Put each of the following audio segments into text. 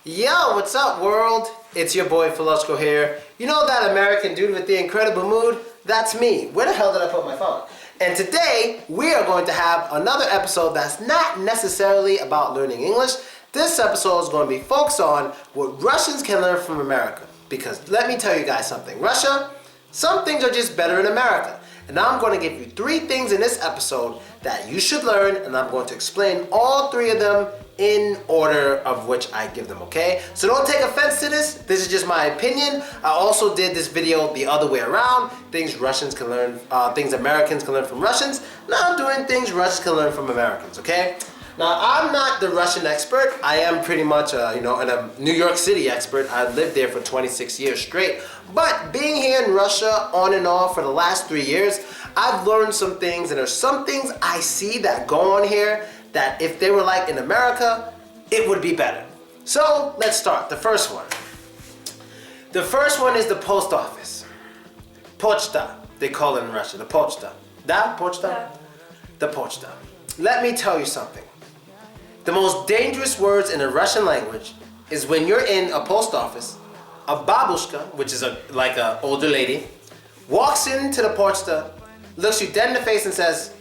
Yo, what's up, world? It's your boy Filoshko here. You know that American dude with the incredible mood? That's me. Where the hell did I put my phone? And today, we are going to have another episode that's not necessarily about learning English. This episode is going to be focused on what Russians can learn from America. Because let me tell you guys something. Russia, some things are just better in America. And I'm going to give you 3 things in this episode that you should learn, and I'm going to explain all 3 of them in order of which I give them, okay? So don't take offense to this. This is just my opinion. I also did this video the other way around. Things Russians can learn, things Americans can learn from Russians. Now I'm doing things Russians can learn from Americans, okay? Now, I'm not the Russian expert. I am pretty much, a New York City expert. I lived there for 26 years straight. But being here in Russia on and off for the last 3 years, I've learned some things, and there's some things I see that go on here that if they were like in America, it would be better. So, let's start. The first one. The first one is the post office. Pochta, they call it in Russia. The pochta. Da? Pochta? Da. The pochta. Let me tell you something. The most dangerous words in the Russian language is when you're in a post office, a babushka, which is like an older lady, walks into the pochta, looks you dead in the face and says,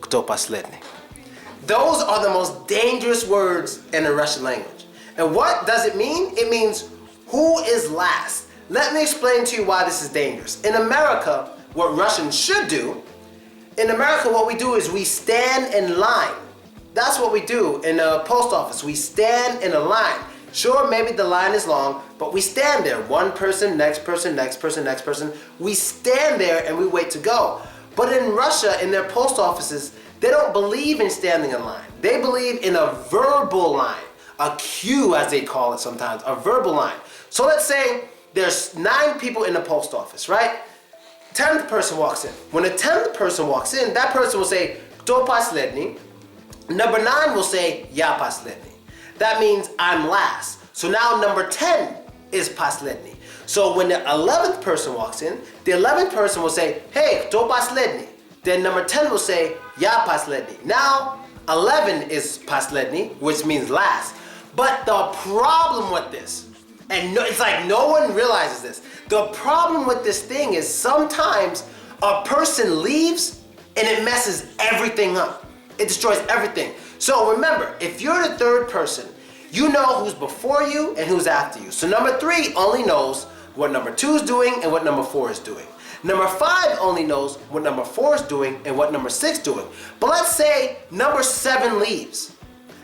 "Kto последний?" Those are the most dangerous words in the Russian language. And what does it mean? It means, who is last? Let me explain to you why this is dangerous. In America, what Russians should do, in America what we do is we stand in line. That's what we do in a post office. We stand in a line. Sure, maybe the line is long, but we stand there. One person, next person, next person, next person. We stand there and we wait to go. But in Russia, in their post offices, they don't believe in standing in line. They believe in a verbal line, a queue as they call it sometimes, a verbal line. So let's say there's 9 people in the post office, right? 10th person walks in. When the 10th person walks in, that person will say, "Kto последний?" Number 9 will say, "Я последний." That means I'm last. So now number 10 is последний. So when the 11th person walks in, the 11th person will say, "Hey, кто последний?" Then number 10 will say, "Я последний." Now 11 is последний, which means last. But the problem with this, and it's like no one realizes this, the problem with this thing is sometimes a person leaves and it messes everything up. It destroys everything. So remember, if you're the 3rd person, you know who's before you and who's after you. So number 3 only knows what number 2 is doing and what number 4 is doing. Number 5 only knows what number 4 is doing and what number 6 is doing. But let's say number 7 leaves.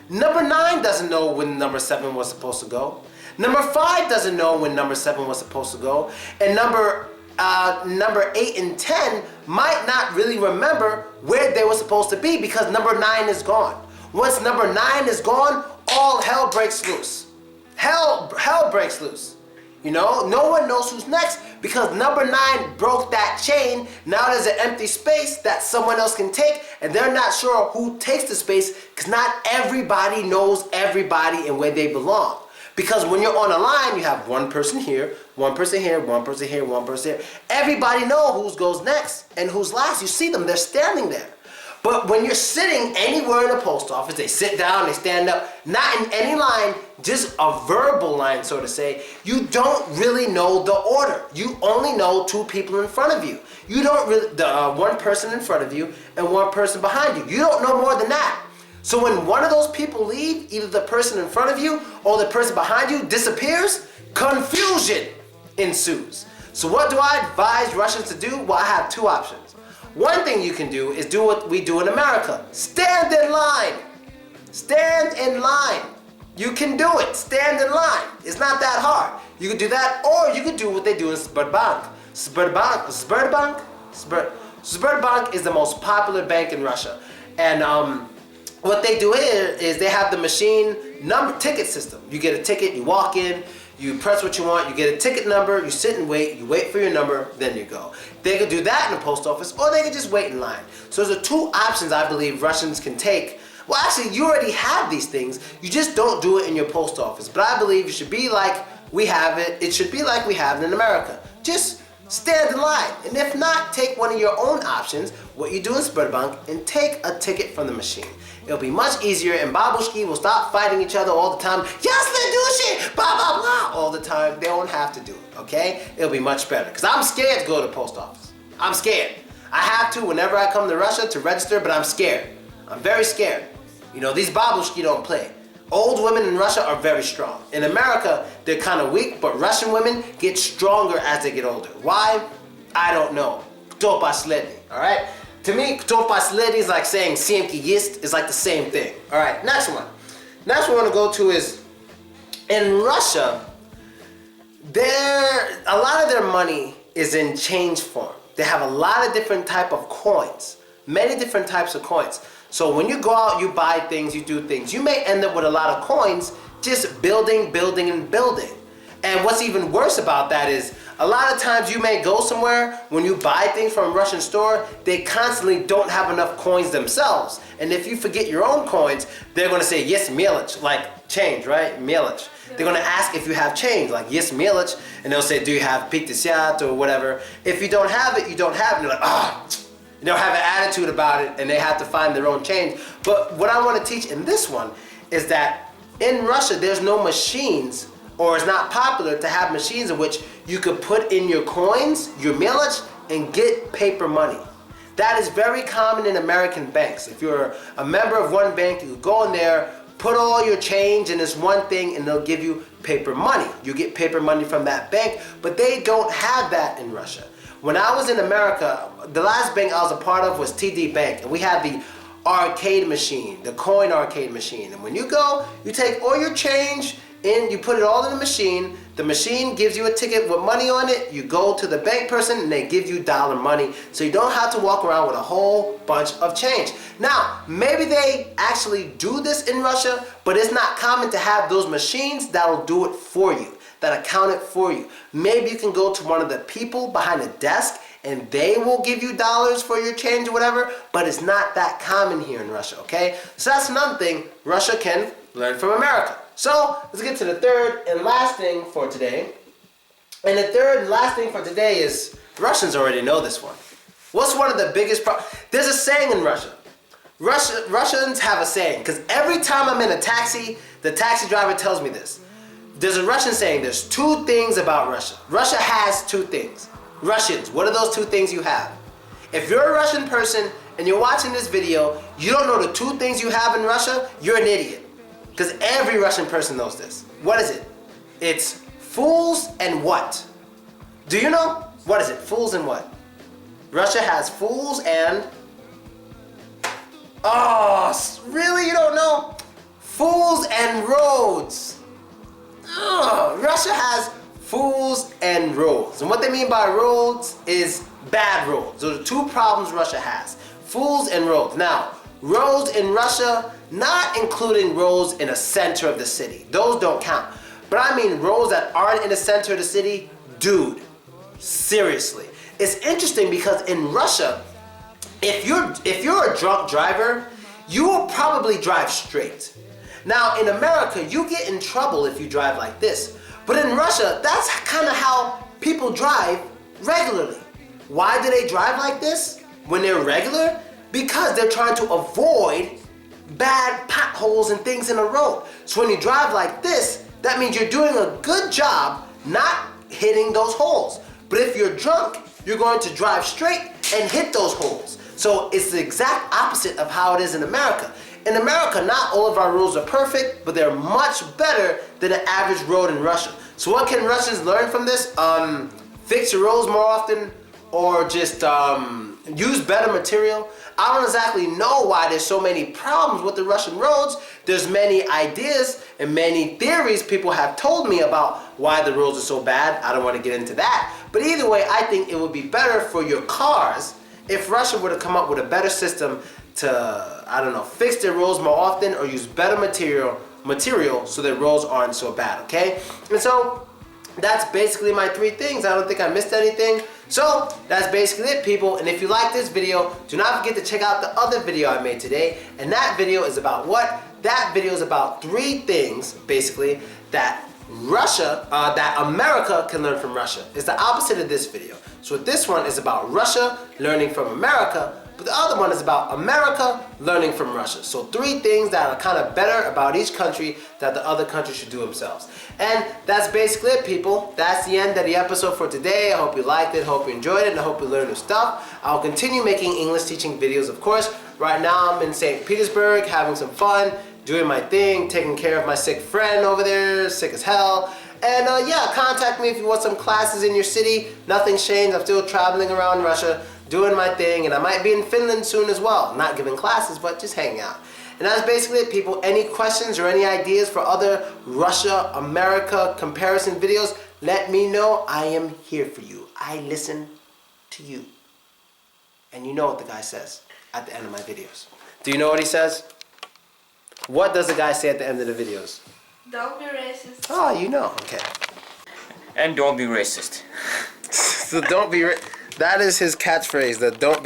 Number 9 doesn't know when number 7 was supposed to go. Number 5 doesn't know when number 7 was supposed to go. And number 8 and 10 might not really remember where they were supposed to be because number 9 is gone. Once number 9 is gone, all hell breaks loose. Hell breaks loose. You know, no one knows who's next because number 9 broke that chain. Now there's an empty space that someone else can take, and they're not sure who takes the space because not everybody knows everybody and where they belong. Because when you're on a line, you have one person here, one person here, one person here, one person here. Everybody knows who goes next and who's last. You see them, they're standing there. But when you're sitting anywhere in a post office, they sit down, they stand up, not in any line, just a verbal line, so to say, you don't really know the order. You only know 2 people in front of you. You don't really, one person in front of you and one person behind you. You don't know more than that. So when one of those people leave, either the person in front of you or the person behind you disappears, confusion ensues. So what do I advise Russians to do? Well, I have 2 options. One thing you can do is do what we do in America. Stand in line. Stand in line. You can do it. Stand in line. It's not that hard. You can do that, or you can do what they do in Sberbank. Sberbank is the most popular bank in Russia. And what they do is they have the machine ticket system. You get a ticket, you walk in, you press what you want, you get a ticket number, you sit and wait, you wait for your number, then you go. They could do that in the post office, or they could just wait in line. So those are 2 options I believe Russians can take. Well, actually, you already have these things. You just don't do it in your post office. But I believe it should be like we have it. It should be like we have it in America. Just stand in line. And if not, take one of your own options, what you do in Sberbank, and take a ticket from the machine. It'll be much easier, and babushki will stop fighting each other all the time. Yes, shit, blah, blah, blah, all the time. They don't have to do it, okay? It'll be much better. Because I'm scared to go to the post office. I'm scared. I have to whenever I come to Russia to register, but I'm scared. I'm very scared. You know, these babushki don't play. Old women in Russia are very strong. In America, they're kind of weak, but Russian women get stronger as they get older. Why? I don't know. Kto последний, all right? To me, kto последний is like saying siemki есть, is like the same thing. All right, next one. Next one I want to go to is, in Russia, a lot of their money is in change form. They have a lot of different type of coins, many different types of coins. So when you go out, you buy things, you do things. You may end up with a lot of coins just building, building, and building. And what's even worse about that is a lot of times you may go somewhere, when you buy things from a Russian store, they constantly don't have enough coins themselves. And if you forget your own coins, they're going to say, yes, mелочь, like change, right? Mелочь. They're going to ask if you have change, like, yes, mелочь. And they'll say, do you have 50 or whatever. If you don't have it, you don't have it. And you're like, ah. You know, have an attitude about it, and they have to find their own change. But what I want to teach in this one is that in Russia, there's no machines, or it's not popular to have machines in which you could put in your coins, your mелочь, and get paper money. That is very common in American banks. If you're a member of one bank, you go in there, put all your change in this one thing, and they'll give you paper money. You get paper money from that bank, but they don't have that in Russia. When I was in America, the last bank I was a part of was TD Bank, and we had the arcade machine, the coin arcade machine. And when you go, you take all your change in, you put it all in the machine gives you a ticket with money on it, you go to the bank person and they give you dollar money, so you don't have to walk around with a whole bunch of change. Now, maybe they actually do this in Russia, but it's not common to have those machines that'll do it for you, that account it for you. Maybe you can go to one of the people behind the desk and they will give you dollars for your change or whatever, but it's not that common here in Russia, okay? So that's another thing Russia can learn from America. So let's get to the third and last thing for today. And the third and last thing for today is, Russians already know this one. What's one of the biggest problems? There's a saying in Russia. Russians have a saying, because every time I'm in a taxi, the taxi driver tells me this. There's a Russian saying, there's two things about Russia. Russia has two things. Russians, what are those two things you have? If you're a Russian person and you're watching this video, you don't know the two things you have in Russia, you're an idiot. Because every Russian person knows this. What is it? It's fools and what? Do you know? What is it? Fools and what? Russia has fools and... Oh, really? You don't know? Fools and roads. Ugh. Russia has fools and roads. And what they mean by roads is bad roads. Those are two problems Russia has. Fools and roads. Now, roads in Russia, not including roads in the center of the city. Those don't count. But I mean roads that aren't in the center of the city, dude, seriously. It's interesting because in Russia, if you're a drunk driver, you will probably drive straight. Now in America, you get in trouble if you drive like this. But in Russia, that's kind of how people drive regularly. Why do they drive like this when they're regular? Because they're trying to avoid bad potholes and things in the road. So when you drive like this, that means you're doing a good job not hitting those holes. But if you're drunk, you're going to drive straight and hit those holes. So it's the exact opposite of how it is in America. In America, not all of our roads are perfect, but they're much better than the average road in Russia. So what can Russians learn from this? Fix your roads more often, or just use better material. I don't exactly know why there's so many problems with the Russian roads. There's many ideas and many theories people have told me about why the roads are so bad. I don't want to get into that. But either way, I think it would be better for your cars if Russia were to come up with a better system to, I don't know, fix their roads more often or use better material so their roads aren't so bad, okay? And so that's basically my three things. I don't think I missed anything. So that's basically it, people. And if you like this video, do not forget to check out the other video I made today. And that video is about what? That video is about three things, basically, that that America can learn from Russia. It's the opposite of this video. So this one is about Russia learning from America, But the other one is about America learning from Russia. So 3 things that are kind of better about each country that the other countries should do themselves. And that's basically it, people. That's the end of the episode for today. I hope you liked it, hope you enjoyed it, and I hope you learned new stuff. I'll continue making English teaching videos, of course. Right now I'm in St. Petersburg having some fun, doing my thing, taking care of my sick friend over there, sick as hell. And yeah, contact me if you want some classes in your city. Nothing's changed. I'm still traveling around Russia, doing my thing, and I might be in Finland soon as well. Not giving classes, but just hanging out. And that's basically it, people. Any questions or any ideas for other Russia-America comparison videos, let me know. I am here for you. I listen to you. And you know what the guy says at the end of my videos. Do you know what he says? What does the guy say at the end of the videos? Don't be racist. Oh, you know. Okay. And don't be racist. So don't be... That is his catchphrase, the don't